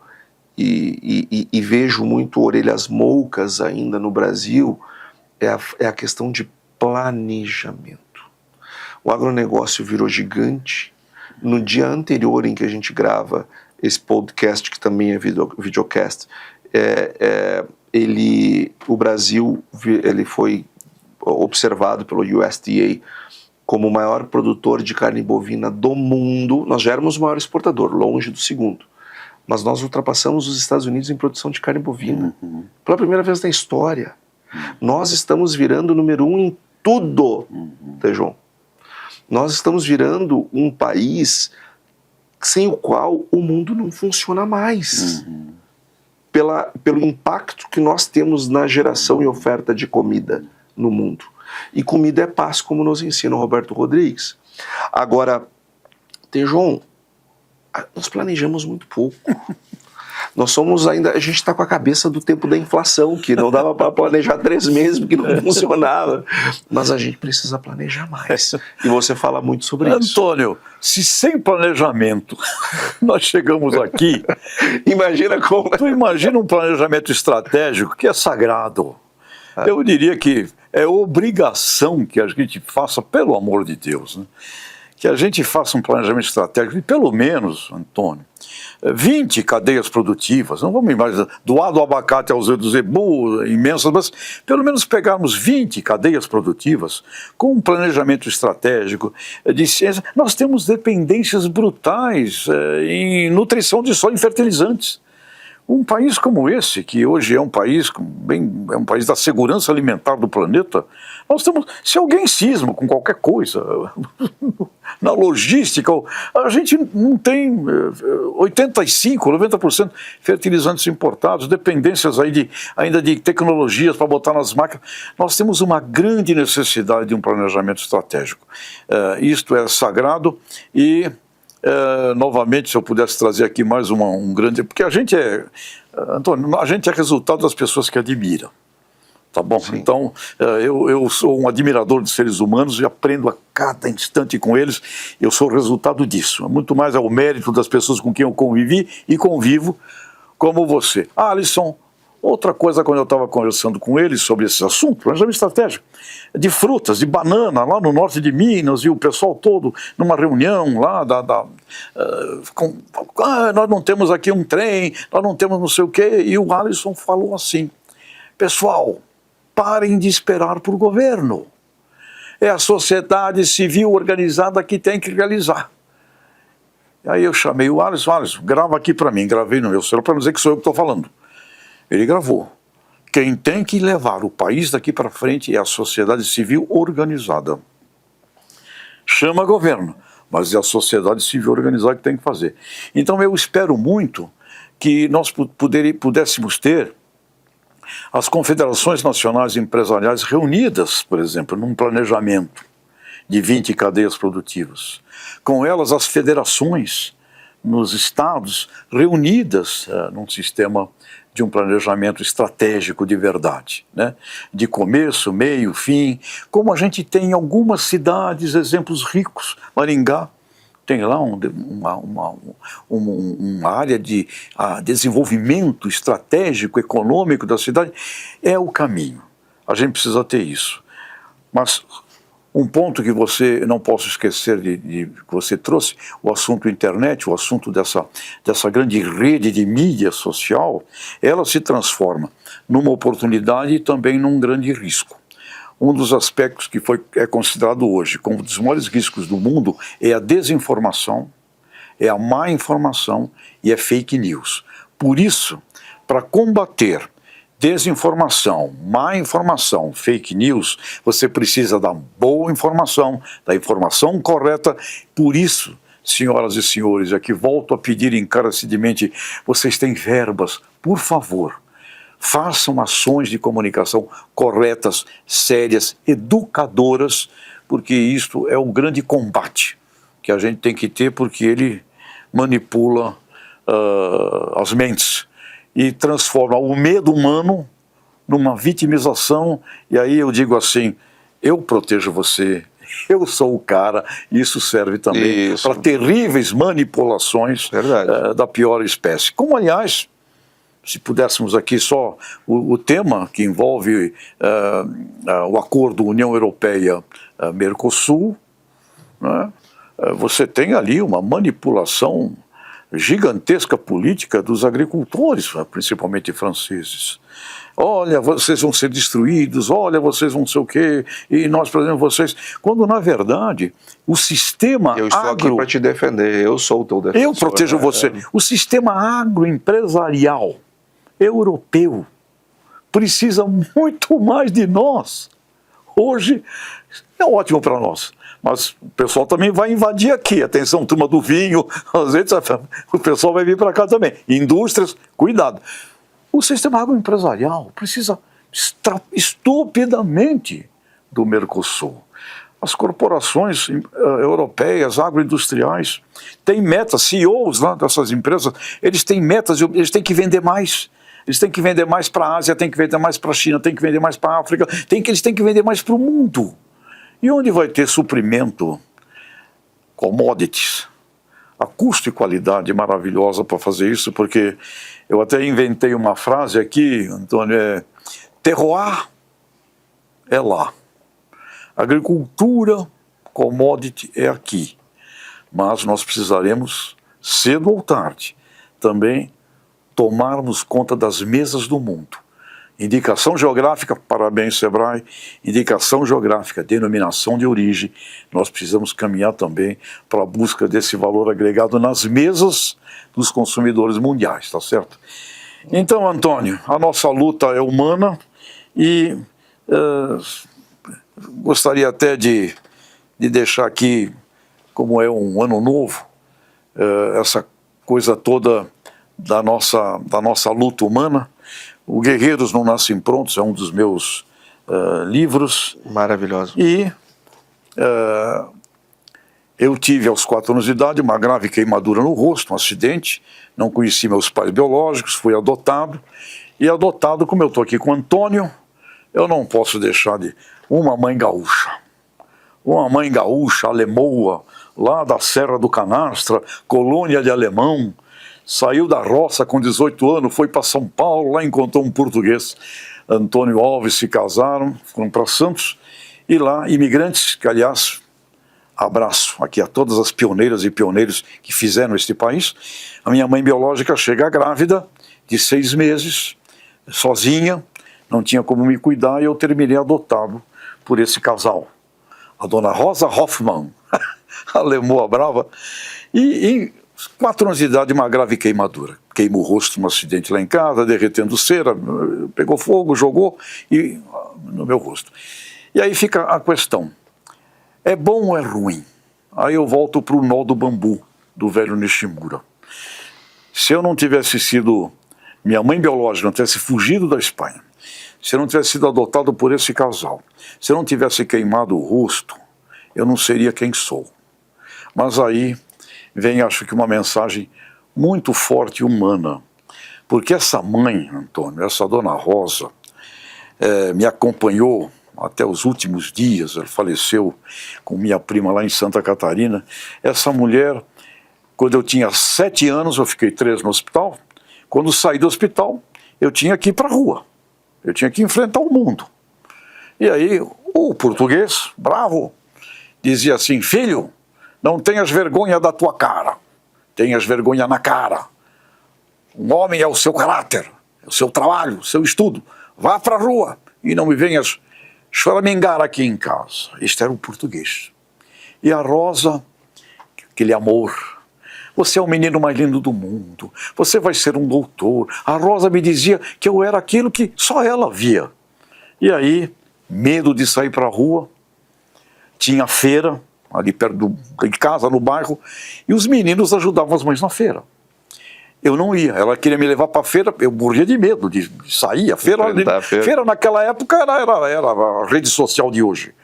e vejo muito orelhas moucas ainda no Brasil, é a questão de planejamento. O agronegócio virou gigante. No dia anterior em que a gente grava esse podcast, que também é videocast, o Brasil ele foi observado pelo USDA como o maior produtor de carne bovina do mundo. Nós já éramos o maior exportador, longe do segundo. Mas nós ultrapassamos os Estados Unidos em produção de carne bovina. Pela primeira vez na história. Nós estamos virando o número 1 em tudo, Tejon. Nós estamos virando um país sem o qual o mundo não funciona mais. Pelo impacto que nós temos na geração e oferta de comida no mundo. E comida é paz, como nos ensina o Roberto Rodrigues. Agora, Tejon, nós planejamos muito pouco. Nós somos ainda, a gente está com a cabeça do tempo da inflação, que não dava para planejar 3 meses, porque não funcionava. Mas a gente precisa planejar mais. E você fala muito sobre isso. Antônio, se sem planejamento nós chegamos aqui... Imagina como... Tu imagina um planejamento estratégico que é sagrado. Eu diria que é obrigação que a gente faça, pelo amor de Deus, né? Que a gente faça um planejamento estratégico de pelo menos, Antônio, 20 cadeias produtivas, não vamos imaginar, do A do abacate ao Z do zebu, imensas, mas pelo menos pegarmos 20 cadeias produtivas com um planejamento estratégico de ciência. Nós temos dependências brutais em nutrição de solo e fertilizantes. Um país como esse, que hoje é um país da segurança alimentar do planeta, nós temos, se alguém cisma com qualquer coisa, na logística, a gente não tem 85%, 90% fertilizantes importados, dependências aí ainda de tecnologias para botar nas máquinas. Nós temos uma grande necessidade de um planejamento estratégico. Isto é sagrado e... novamente, se eu pudesse trazer aqui mais um grande... Porque a gente Antônio, a gente é resultado das pessoas que admira, tá bom? Sim. Então, eu sou um admirador de seres humanos e aprendo a cada instante com eles. Eu sou o resultado disso. Muito mais é o mérito das pessoas com quem eu convivi e convivo, como você. Alisson, outra coisa, quando eu estava conversando com ele sobre esse assunto, planejamento estratégico, de frutas, de banana, lá no norte de Minas, e o pessoal todo numa reunião lá, nós não temos aqui um trem, nós não temos não sei o quê, e o Alisson falou assim, pessoal, parem de esperar por governo, é a sociedade civil organizada que tem que realizar. Aí eu chamei o Alisson, grava aqui para mim, gravei no meu celular para não dizer que sou eu que estou falando. Ele gravou. Quem tem que levar o país daqui para frente é a sociedade civil organizada. Chama governo, mas é a sociedade civil organizada que tem que fazer. Então eu espero muito que nós pudéssemos ter as confederações nacionais empresariais reunidas, por exemplo, num planejamento de 20 cadeias produtivas. Com elas as federações, nos estados, reunidas num sistema de um planejamento estratégico de verdade, né? De começo, meio, fim, como a gente tem em algumas cidades, exemplos ricos. Maringá tem lá uma área de desenvolvimento estratégico, econômico da cidade. É o caminho. A gente precisa ter isso. Mas um ponto que você não posso esquecer que você trouxe, o assunto internet, o assunto dessa grande rede de mídia social, ela se transforma numa oportunidade e também num grande risco. Um dos aspectos que é considerado hoje como um dos maiores riscos do mundo é a desinformação, é a má informação e é fake news. Por isso, para combater desinformação, má informação, fake news, você precisa da boa informação, da informação correta. Por isso, senhoras e senhores, aqui volto a pedir encarecidamente, vocês têm verbas, por favor, façam ações de comunicação corretas, sérias, educadoras, porque isto é um grande combate que a gente tem que ter, porque ele manipula as mentes e transforma o medo humano numa vitimização. E aí eu digo assim, eu protejo você, eu sou o cara. Isso serve também para terríveis manipulações da pior espécie. Como, aliás, se pudéssemos aqui só o tema que envolve o acordo União Europeia-Mercosul, né? Você tem ali uma manipulação gigantesca política dos agricultores, principalmente franceses. Olha, vocês vão ser destruídos, olha, vocês vão ser o quê, e nós prendemos vocês. Quando, na verdade, o sistema Eu estou aqui para te defender, eu sou o teu defensor. Eu protejo você. O sistema agroempresarial europeu precisa muito mais de nós. Hoje é ótimo para nós. Mas o pessoal também vai invadir aqui. Atenção, turma do vinho, às vezes o pessoal vai vir para cá também. Indústrias, cuidado. O sistema agroempresarial precisa estupidamente do Mercosul. As corporações europeias, agroindustriais, têm metas, CEOs lá dessas empresas, eles têm metas, eles têm que vender mais. Eles têm que vender mais para a Ásia, têm que vender mais para a China, têm que vender mais para a África, eles têm que vender mais para o mundo. E onde vai ter suprimento, commodities, a custo e qualidade maravilhosa para fazer isso, porque eu até inventei uma frase aqui, Antônio, terroir é lá, agricultura, commodity é aqui, mas nós precisaremos, cedo ou tarde, também tomarmos conta das mesas do mundo. Indicação geográfica, parabéns Sebrae, indicação geográfica, denominação de origem, nós precisamos caminhar também para a busca desse valor agregado nas mesas dos consumidores mundiais, tá certo? Então, Antônio, a nossa luta é humana e gostaria até de deixar aqui, como é um ano novo, essa coisa toda da nossa luta humana. O Guerreiros Não Nascem Prontos é um dos meus livros. Maravilhoso. E eu tive aos 4 anos de idade uma grave queimadura no rosto, um acidente. Não conheci meus pais biológicos, fui adotado. E adotado, como eu estou aqui com o Antônio, eu não posso deixar de... Uma mãe gaúcha, alemoa, lá da Serra do Canastra, colônia de alemão. Saiu da roça com 18 anos, foi para São Paulo, lá encontrou um português, Antônio Alves, se casaram, foram para Santos, e lá, imigrantes, que aliás, abraço aqui a todas as pioneiras e pioneiros que fizeram este país. A minha mãe biológica chega grávida, de 6 meses, sozinha, não tinha como me cuidar, e eu terminei adotado por esse casal. A dona Rosa Hoffmann, a lemoa brava, e 4 anos de idade, uma grave queimadura. Queima o rosto num acidente lá em casa, derretendo cera, pegou fogo, jogou no meu rosto. E aí fica a questão, é bom ou é ruim? Aí eu volto para o nó do bambu, do velho Nishimura. Se eu não tivesse sido, minha mãe biológica não tivesse fugido da Espanha, se eu não tivesse sido adotado por esse casal, se eu não tivesse queimado o rosto, eu não seria quem sou. Mas aí vem, acho que, uma mensagem muito forte e humana. Porque essa mãe, Antônio, essa dona Rosa, me acompanhou até os últimos dias. Ela faleceu com minha prima lá em Santa Catarina. Essa mulher, quando eu tinha 7 anos, eu fiquei 3 no hospital. Quando saí do hospital, eu tinha que ir para a rua. Eu tinha que enfrentar o mundo. E aí, o português, bravo, dizia assim: filho, não tenhas vergonha da tua cara, tenhas vergonha na cara. Um homem é o seu caráter, é o seu trabalho, o seu estudo. Vá para a rua e não me venhas choramingar aqui em casa. Este era o português. E a Rosa, aquele amor. Você é o menino mais lindo do mundo. Você vai ser um doutor. A Rosa me dizia que eu era aquilo que só ela via. E aí, medo de sair para a rua, tinha feira ali perto de casa, no bairro, e os meninos ajudavam as mães na feira. Eu não ia, ela queria me levar para a feira, eu morria de medo de sair. A feira naquela época era a rede social de hoje.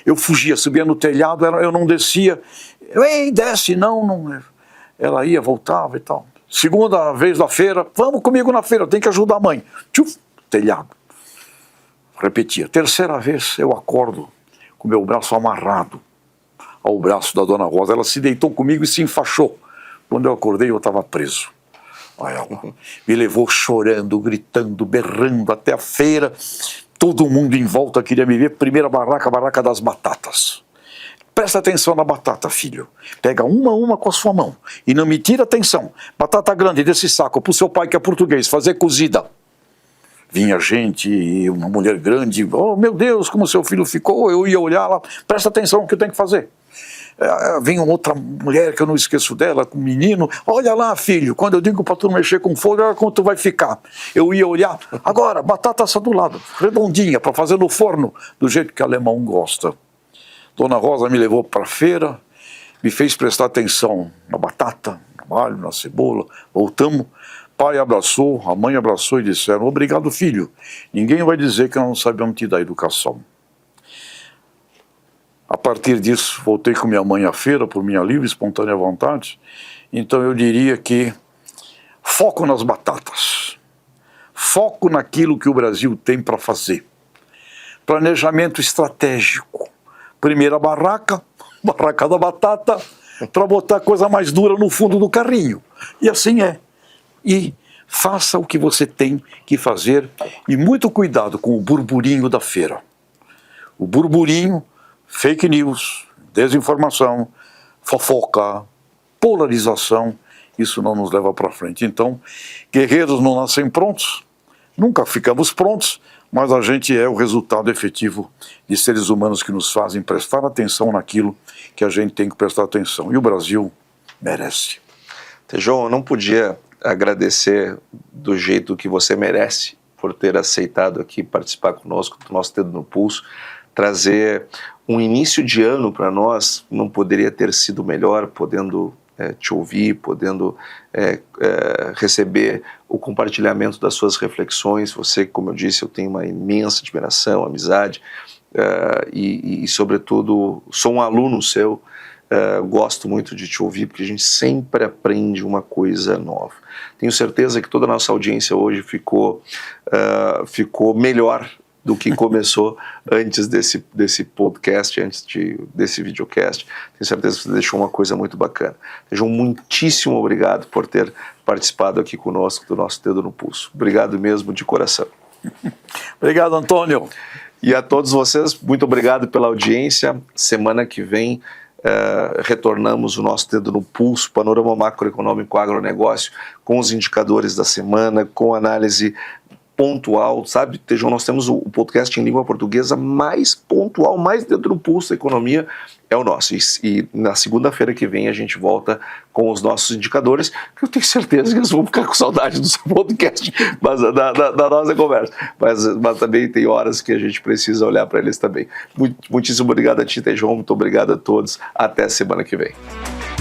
Eu fugia, subia no telhado, eu não descia. Ei, desce, não. Ela ia, voltava e tal. Segunda vez da feira, vamos comigo na feira, tem que ajudar a mãe. Tchuf, telhado. Repetia. Terceira vez eu acordo com meu braço amarrado ao braço da dona Rosa. Ela se deitou comigo e se enfaixou. Quando eu acordei, eu estava preso. Aí ela me levou chorando, gritando, berrando até a feira. Todo mundo em volta queria me ver. Primeira barraca, a barraca das batatas. Presta atenção na batata, filho. Pega uma com a sua mão e não me tira atenção. Batata grande desse saco para o seu pai, que é português, fazer cozida. Vinha gente, uma mulher grande. Oh, meu Deus, como seu filho ficou. Eu ia olhar lá. Presta atenção no que eu tenho que fazer. Vinha outra mulher, que eu não esqueço dela, com um menino. Olha lá, filho, quando eu digo para tu mexer com fogo, olha como tu vai ficar. Eu ia olhar. Agora, batata assa do lado, redondinha, para fazer no forno, do jeito que alemão gosta. Dona Rosa me levou para a feira, me fez prestar atenção na batata, no alho, na cebola. Voltamos, pai abraçou, a mãe abraçou e disseram: obrigado, filho. Ninguém vai dizer que nós não sabemos te dar educação. A partir disso, voltei com minha mãe à feira, por minha livre e espontânea vontade. Então eu diria que foco nas batatas. Foco naquilo que o Brasil tem para fazer. Planejamento estratégico. Primeira barraca da batata, para botar a coisa mais dura no fundo do carrinho. E assim é. E faça o que você tem que fazer e muito cuidado com o burburinho da feira. O burburinho, fake news, desinformação, fofoca, polarização, isso não nos leva para frente. Então, guerreiros não nascem prontos, nunca ficamos prontos, mas a gente é o resultado efetivo de seres humanos que nos fazem prestar atenção naquilo que a gente tem que prestar atenção. E o Brasil merece. Tejon, eu não podia agradecer do jeito que você merece por ter aceitado aqui participar conosco do nosso Dedo no Pulso, trazer um início de ano para nós. Não poderia ter sido melhor, podendo te ouvir, podendo receber o compartilhamento das suas reflexões. Você, como eu disse, eu tenho uma imensa admiração, amizade, e sobretudo, sou um aluno seu. Gosto muito de te ouvir, porque a gente sempre aprende uma coisa nova. Tenho certeza que toda a nossa audiência hoje ficou melhor do que começou antes desse podcast, desse videocast. Tenho certeza que você deixou uma coisa muito bacana. Tejon, muitíssimo obrigado por ter participado aqui conosco do nosso Dedo no Pulso. Obrigado mesmo, de coração. Obrigado, Antônio. E a todos vocês, muito obrigado pela audiência. Semana que vem retornamos o nosso Dedo no Pulso, panorama macroeconômico agronegócio, com os indicadores da semana, com análise pontual, sabe, Tejon, nós temos o podcast em língua portuguesa mais pontual, mais dentro do pulso da economia, é o nosso. E na segunda-feira que vem a gente volta com os nossos indicadores, que eu tenho certeza que eles vão ficar com saudade do seu podcast, mas, da nossa conversa. Mas também tem horas que a gente precisa olhar para eles também. Muitíssimo obrigado a ti, Tejon, muito obrigado a todos. Até a semana que vem.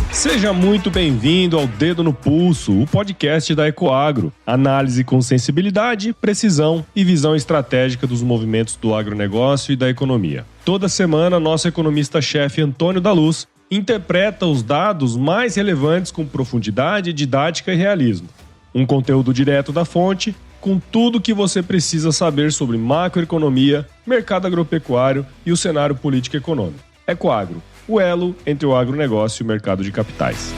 Seja muito bem-vindo ao Dedo no Pulso, o podcast da Ecoagro. Análise com sensibilidade, precisão e visão estratégica dos movimentos do agronegócio e da economia. Toda semana, nosso economista-chefe Antônio da Luz interpreta os dados mais relevantes com profundidade, didática e realismo. Um conteúdo direto da fonte, com tudo o que você precisa saber sobre macroeconomia, mercado agropecuário e o cenário político e econômico. Ecoagro, o elo entre o agronegócio e o mercado de capitais.